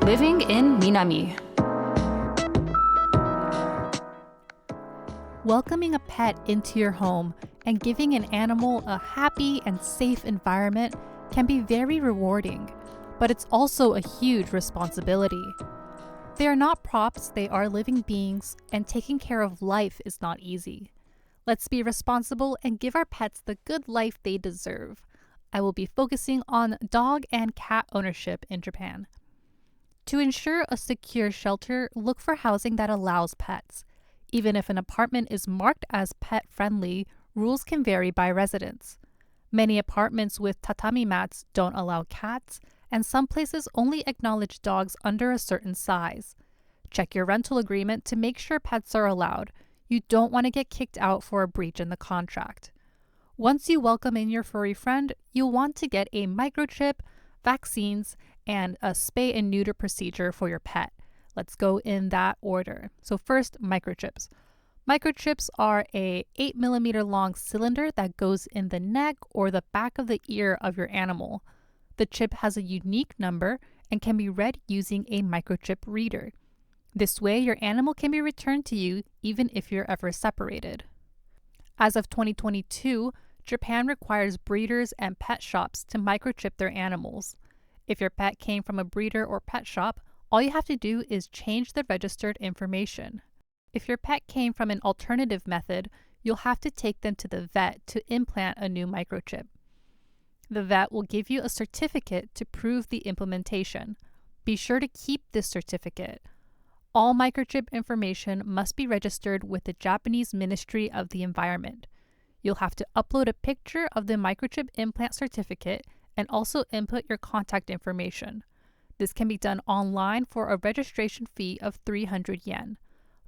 Living in Minami. Welcoming a pet into your home and giving an animal a happy and safe environment can be very rewarding, but it's also a huge responsibility. They are not props, they are living beings, and taking care of life is not easy. Let's be responsible and give our pets the good life they deserve. I will be focusing on dog and cat ownership in Japan. To ensure a secure shelter, look for housing that allows pets. Even if an apartment is marked as pet-friendly, rules can vary by residence. Many apartments with tatami mats don't allow cats, and some places only acknowledge dogs under a certain size. Check your rental agreement to make sure pets are allowed. You don't want to get kicked out for a breach in the contract. Once you welcome in your furry friend, you'll want to get a microchip, vaccines, and a spay and neuter procedure for your pet. Let's go in that order. So first, microchips. Microchips are a 8mm long cylinder that goes in the neck or the back of the ear of your animal. The chip has a unique number and can be read using a microchip reader. This way, your animal can be returned to you even if you're ever separated. As of 2022, Japan requires breeders and pet shops to microchip their animals. If your pet came from a breeder or pet shop, all you have to do is change the registered information. If your pet came from an alternative method, you'll have to take them to the vet to implant a new microchip. The vet will give you a certificate to prove the implementation. Be sure to keep this certificate. All microchip information must be registered with the Japanese Ministry of the Environment. You'll have to upload a picture of the microchip implant certificate and also input your contact information. This can be done online for a registration fee of 300 yen.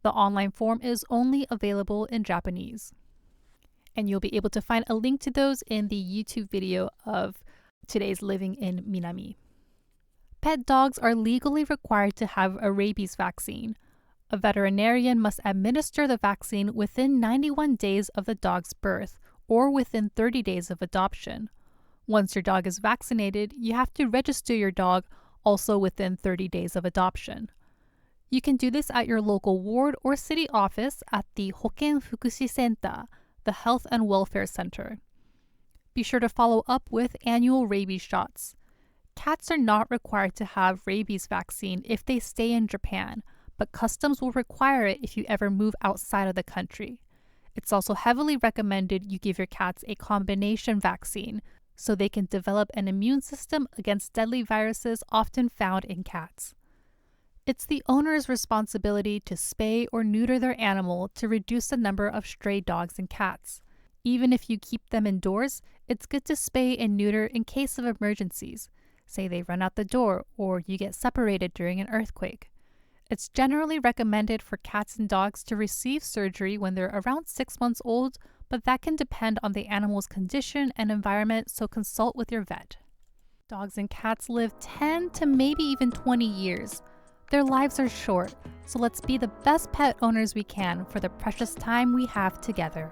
The online form is only available in Japanese. And you'll be able to find a link to those in the YouTube video of today's Living in Minami. Pet dogs are legally required to have a rabies vaccine. A veterinarian must administer the vaccine within 91 days of the dog's birth or within 30 days of adoption. Once your dog is vaccinated, you have to register your dog also within 30 days of adoption. You can do this at your local ward or city office at the Hoken Fukushi Center, the Health and Welfare Center. Be sure to follow up with annual rabies shots. Cats are not required to have rabies vaccine if they stay in Japan, but customs will require it if you ever move outside of the country. It's also heavily recommended you give your cats a combination vaccine so they can develop an immune system against deadly viruses often found in cats. It's the owner's responsibility to spay or neuter their animal to reduce the number of stray dogs and cats. Even if you keep them indoors, it's good to spay and neuter in case of emergencies. Say they run out the door or you get separated during an earthquake. It's generally recommended for cats and dogs to receive surgery when they're around 6 months old, but that can depend on the animal's condition and environment, so consult with your vet. Dogs and cats live 10 to maybe even 20 years. Their lives are short, so let's be the best pet owners we can for the precious time we have together.